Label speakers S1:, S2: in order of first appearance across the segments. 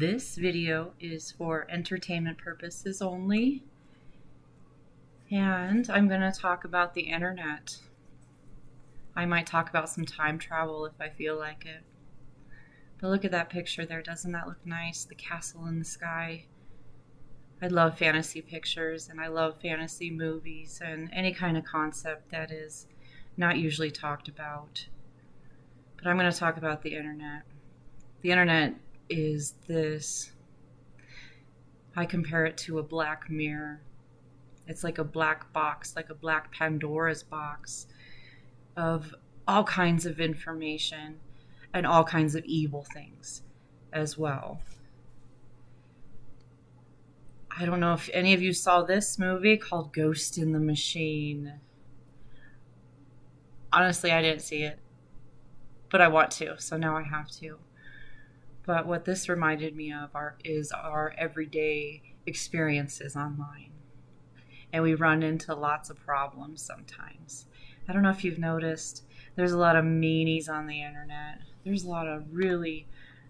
S1: This video is for entertainment purposes only, and I'm going to talk about the internet. I might talk about some time travel if I feel like it. But look at that picture there. Doesn't that look nice? The castle in the sky. I love fantasy pictures, and I love fantasy movies and any kind of concept that is not usually talked about. But I'm going to talk about the internet. The internet is this, I compare it to a black mirror. It's like a black box, like a black Pandora's box of all kinds of information and all kinds of evil things as well. I don't know if any of you saw this movie called Ghost in the Machine. Honestly, I didn't see it, but I want to, so now I have to. But what this reminded me of is our everyday experiences online. And we run into lots of problems sometimes. I don't know if you've noticed, there's a lot of meanies on the internet. There's a lot of really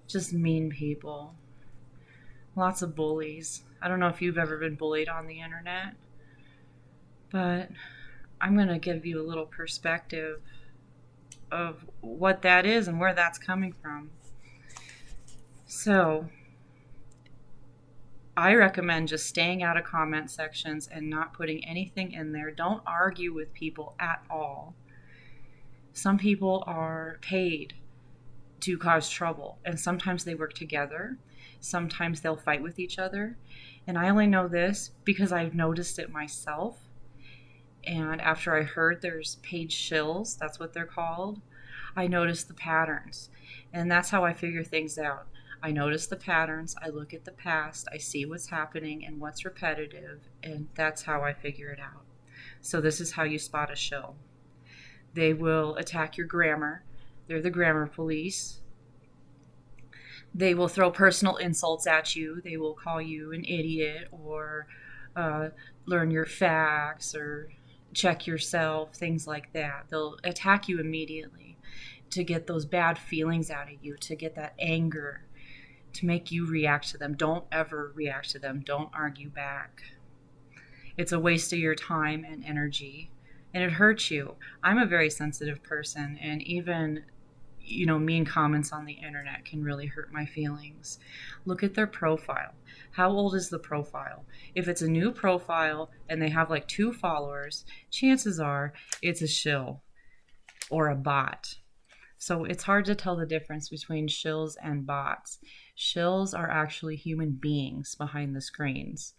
S1: just mean people. Lots of bullies. I don't know if you've ever been bullied on the internet, but I'm going to give you a little perspective of what that is and where that's coming from. So, I recommend just staying out of comment sections and not putting anything in there. Don't argue with people at all. Some people are paid to cause trouble, and sometimes they work together. Sometimes they'll fight with each other. And I only know this because I've noticed it myself. And after I heard there's paid shills, that's what they're called, I noticed the patterns. And that's how I figure things out. I notice the patterns, I look at the past, I see what's happening and what's repetitive, and that's how I figure it out. So this is how you spot a shill. They will attack your grammar. They're the grammar police. They will throw personal insults at you. They will call you an idiot or learn your facts or check yourself, things like that. They'll attack you immediately to get those bad feelings out of you, to get that anger, to make you react to them. Don't ever react to them. Don't argue back. It's a waste of your time and energy, and it hurts you. I'm a very sensitive person, and even mean comments on the internet can really hurt my feelings. Look at their profile. How old is the profile? If it's a new profile and they have like 2 followers, chances are it's a shill or a bot. So it's hard to tell the difference between shills and bots. Shills are actually human beings behind the screens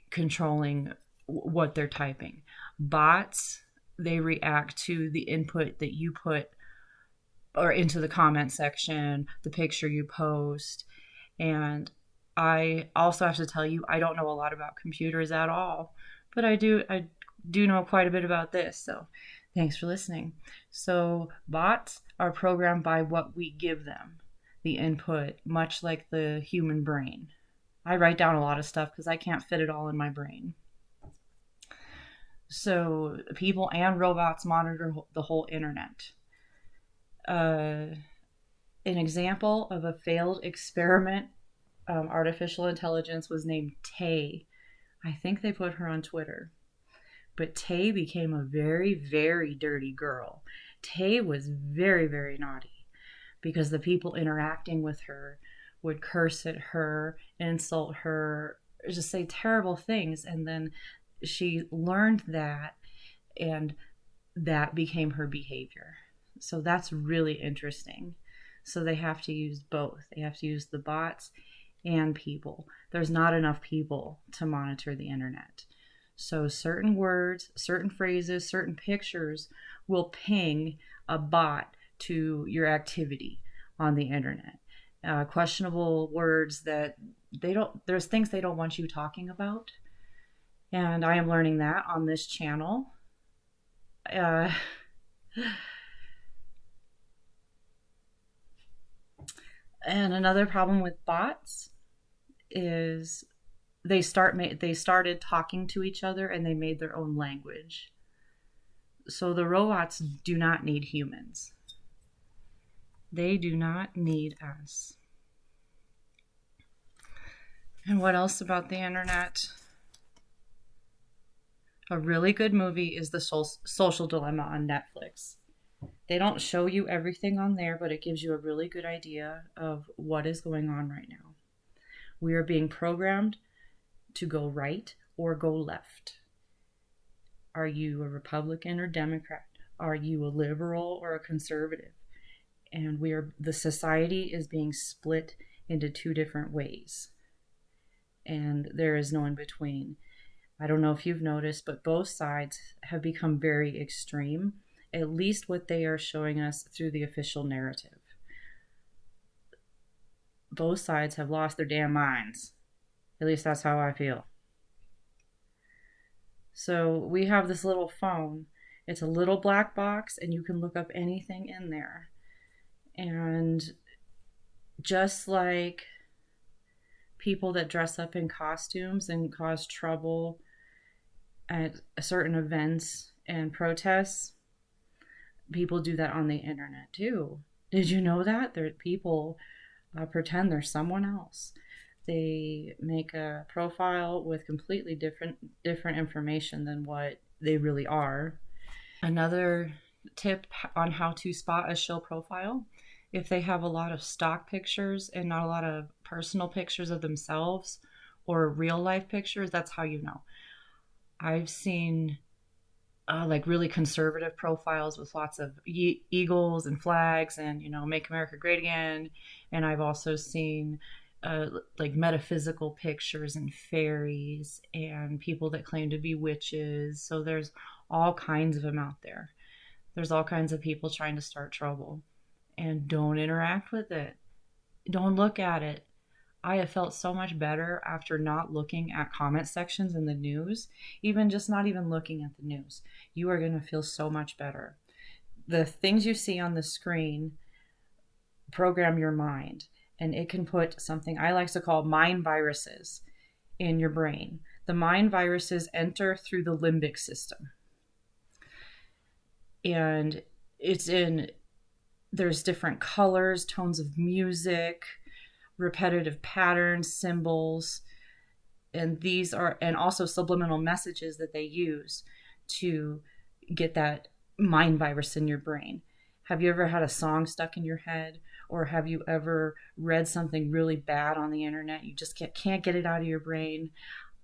S1: controlling what they're typing. Bots, they react to the input that you put or into the comment section, the picture you post. And I also have to tell you, I don't know a lot about computers at all, but I do know quite a bit about this. So thanks for listening. So bots are programmed by what we give them, the input, much like the human brain. I write down a lot of stuff because I can't fit it all in my brain. So people and robots monitor the whole internet. An example of a failed experiment, artificial intelligence, was named Tay. I think they put her on Twitter. But Tay became a very, very dirty girl. Tay was very, very naughty because the people interacting with her would curse at her, insult her, just say terrible things. And then she learned that, and that became her behavior. So that's really interesting. So they have to use both. They have to use the bots and people. There's not enough people to monitor the internet. So certain words, certain phrases, certain pictures will ping a bot to your activity on the internet. Questionable words that there's things they don't want you talking about. And I am learning that on this channel. And another problem with bots is they started talking to each other and they made their own language. So the robots do not need humans. They do not need us. And what else about the internet? A really good movie is The Social Dilemma on Netflix. They don't show you everything on there, but it gives you a really good idea of what is going on right now. We are being programmed to go right or go left. Are you a Republican or Democrat? Are you a liberal or a conservative? And the society is being split into two different ways. And there is no in between. I don't know if you've noticed, but both sides have become very extreme, at least what they are showing us through the official narrative. Both sides have lost their damn minds. At least that's how I feel. So we have this little phone. It's a little black box, and you can look up anything in there. And just like people that dress up in costumes and cause trouble at certain events and protests, people do that on the internet too. Did you know that? People pretend they're someone else. They make a profile with completely different information than what they really are. Another tip on how to spot a shill profile: if they have a lot of stock pictures and not a lot of personal pictures of themselves or real life pictures, that's how you know. I've seen like really conservative profiles with lots of eagles and flags and, Make America Great Again. And I've also seen like metaphysical pictures and fairies and people that claim to be witches. So there's all kinds of them out there. There's all kinds of people trying to start trouble. And don't interact with it. Don't look at it. I have felt so much better after not looking at comment sections in the news, even just not even looking at the news. You are going to feel so much better. The things you see on the screen program your mind, and it can put something I like to call mind viruses in your brain. The mind viruses enter through the limbic system. And there's different colors, tones of music, repetitive patterns, symbols, and also subliminal messages that they use to get that mind virus in your brain. Have you ever had a song stuck in your head, or have you ever read something really bad on the internet? You just can't get it out of your brain.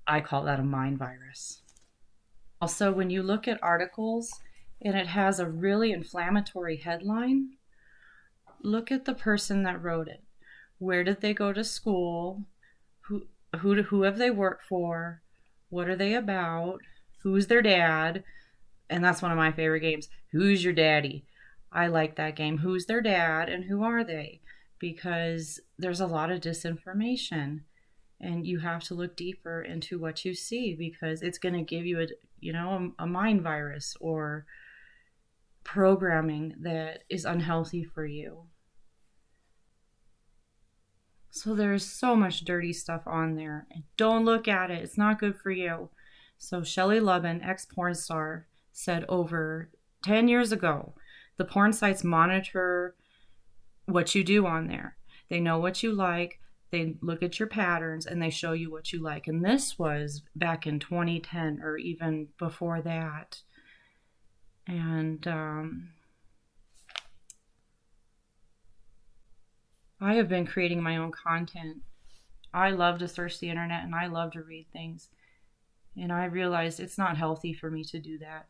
S1: I call that a mind virus. Also, when you look at articles and it has a really inflammatory headline, look at the person that wrote it. Where did they go to school? Who have they worked for? What are they about? Who's their dad? And that's one of my favorite games. Who's your daddy? I like that game. Who's their dad and who are they? Because there's a lot of disinformation, and you have to look deeper into what you see, because it's going to give you a mind virus or programming that is unhealthy for you. So there's so much dirty stuff on there. And don't look at it. It's not good for you. So Shelley Lubben, ex-porn star, said over 10 years ago, the porn sites monitor what you do on there. They know what you like. They look at your patterns and they show you what you like. And this was back in 2010 or even before that. And I have been creating my own content. I love to search the internet and I love to read things. And I realized it's not healthy for me to do that.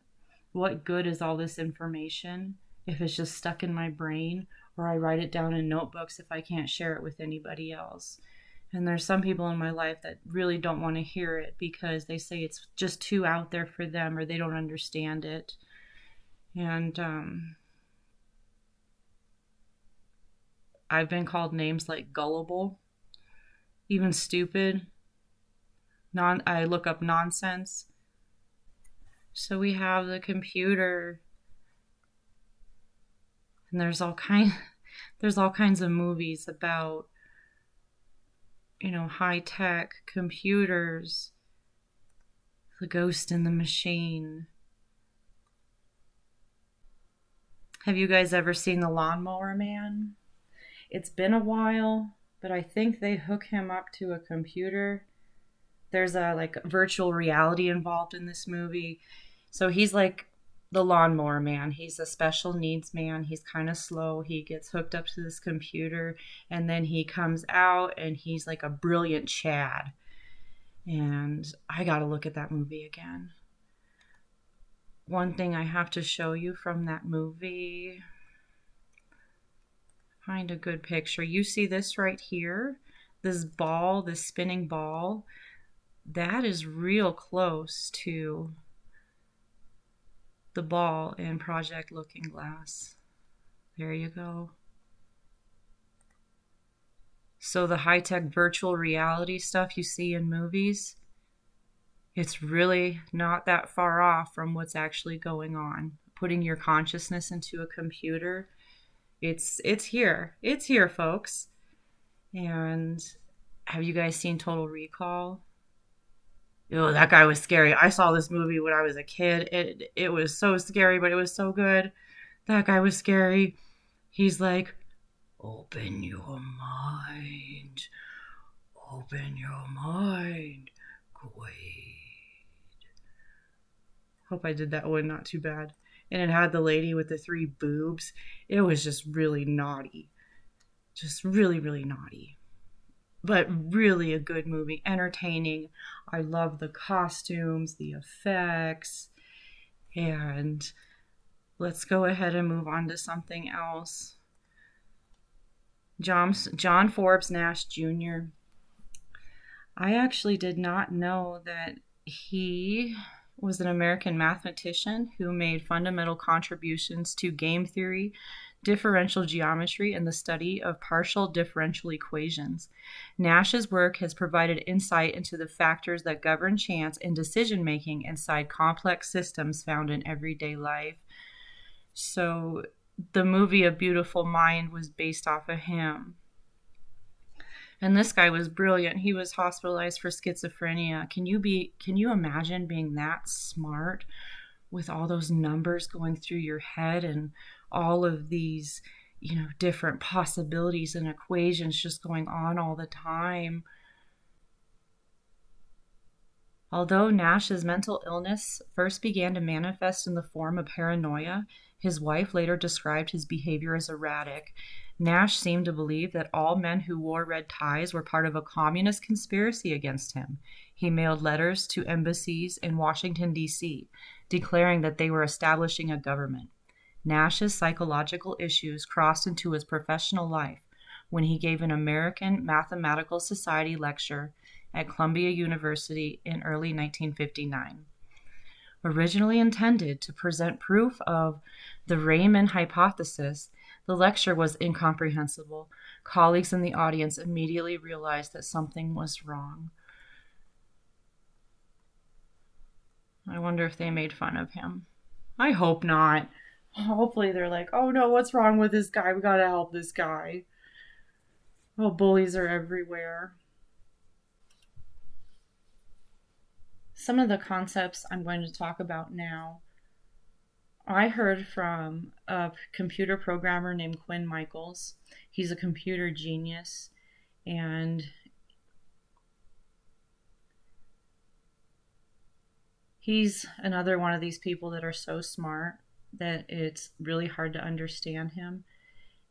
S1: What good is all this information if it's just stuck in my brain, or I write it down in notebooks if I can't share it with anybody else? And there's some people in my life that really don't want to hear it because they say it's just too out there for them, or they don't understand it. And I've been called names like gullible, even stupid. I look up nonsense. So we have the computer, and there's all kinds of movies about, high tech computers, the ghost in the machine. Have you guys ever seen The Lawnmower Man? It's been a while, but I think they hook him up to a computer. There's a like virtual reality involved in this movie. So he's like the lawnmower man. He's a special needs man. He's kind of slow. He gets hooked up to this computer and then he comes out and he's like a brilliant Chad. And I got to look at that movie again. One thing I have to show you from that movie, find a good picture. You see this right here? This ball, this spinning ball, that is real close to the ball in Project Looking Glass. There you go. So the high-tech virtual reality stuff you see in movies, it's really not that far off from what's actually going on. Putting your consciousness into a computer, it's here. It's here, folks. And have you guys seen Total Recall? Oh, that guy was scary. I saw this movie when I was a kid. It was so scary, but it was so good. That guy was scary. He's like, open your mind. Open your mind. Quaid. Hope I did that one not too bad. And it had the lady with the 3 boobs. It was just really naughty. Just really, really naughty. But really a good movie. Entertaining. I love the costumes, the effects. And let's go ahead and move on to something else. John Forbes Nash Jr. I actually did not know that he was an American mathematician who made fundamental contributions to game theory, differential geometry, and the study of partial differential equations. Nash's work has provided insight into the factors that govern chance and decision-making inside complex systems found in everyday life. So the movie A Beautiful Mind was based off of him. And this guy was brilliant. He was hospitalized for schizophrenia. Can you imagine being that smart with all those numbers going through your head and all of these, different possibilities and equations just going on all the time? Although Nash's mental illness first began to manifest in the form of paranoia, his wife later described his behavior as erratic. Nash seemed to believe that all men who wore red ties were part of a communist conspiracy against him. He mailed letters to embassies in Washington, D.C., declaring that they were establishing a government. Nash's psychological issues crossed into his professional life when he gave an American Mathematical Society lecture at Columbia University in early 1959. Originally intended to present proof of the Riemann hypothesis, the lecture was incomprehensible. Colleagues in the audience immediately realized that something was wrong. I wonder if they made fun of him. I hope not. Hopefully they're like, oh no, what's wrong with this guy? We gotta help this guy. Oh, bullies are everywhere. Some of the concepts I'm going to talk about now, I heard from a computer programmer named Quinn Michaels. He's a computer genius, and he's another one of these people that are so smart that it's really hard to understand him,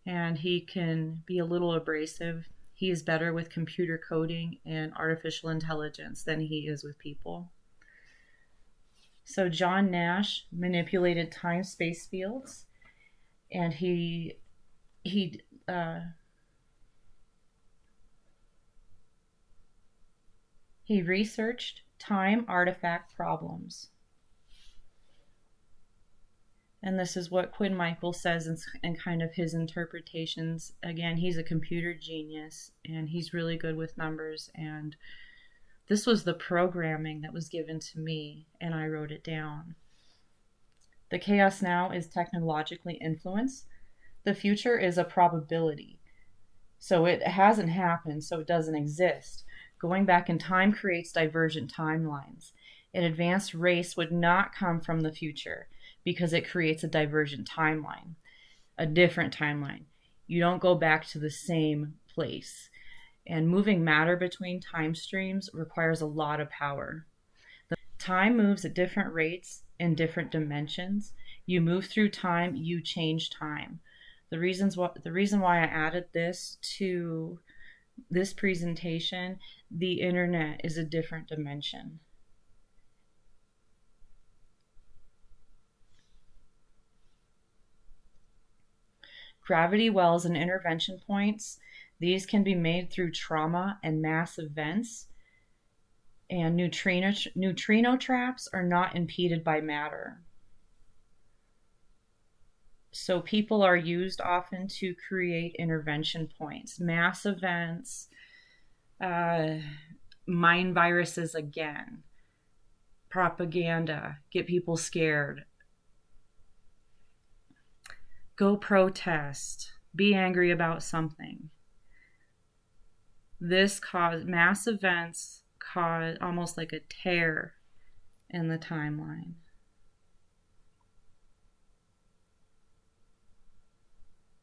S1: and he can be a little abrasive. He is better with computer coding and artificial intelligence than he is with people. So John Nash manipulated time-space fields, and he researched time artifact problems. And this is what Quinn Michaels says in kind of his interpretations. Again, he's a computer genius, and he's really good with numbers, and this was the programming that was given to me, and I wrote it down. The chaos now is technologically influenced. The future is a probability. So it hasn't happened, so it doesn't exist. Going back in time creates divergent timelines. An advanced race would not come from the future because it creates a divergent timeline, a different timeline. You don't go back to the same place. And moving matter between time streams requires a lot of power. Time moves at different rates in different dimensions. You move through time, you change time. The reason why I added this to this presentation, the internet is a different dimension. Gravity wells and intervention points, these can be made through trauma and mass events. And neutrino traps are not impeded by matter. So people are used often to create intervention points, mass events, mind viruses again, propaganda, get people scared. Go protest, be angry about something. This caused mass events cause almost like a tear in the timeline.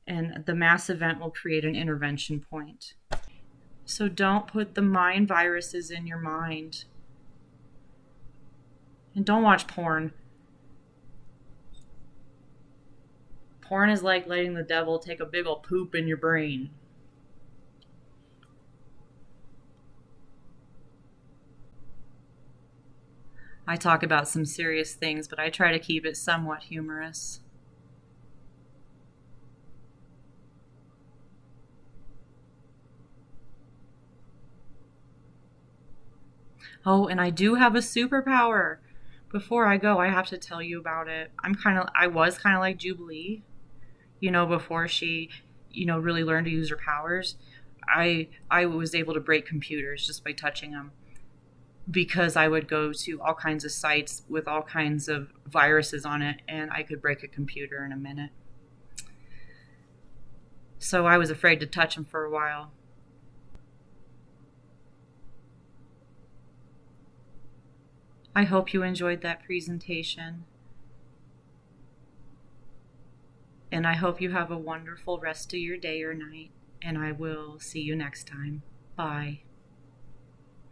S1: And the mass event will create an intervention point. So don't put the mind viruses in your mind. And don't watch porn. Porn is like letting the devil take a big old poop in your brain. I talk about some serious things, but I try to keep it somewhat humorous. Oh, and I do have a superpower. Before I go, I have to tell you about it. I was kind of like Jubilee, before she, really learned to use her powers. I was able to break computers just by touching them, because I would go to all kinds of sites with all kinds of viruses on it, and I could break a computer in a minute. So I was afraid to touch them for a while. I hope you enjoyed that presentation. And I hope you have a wonderful rest of your day or night. And I will see you next time. Bye.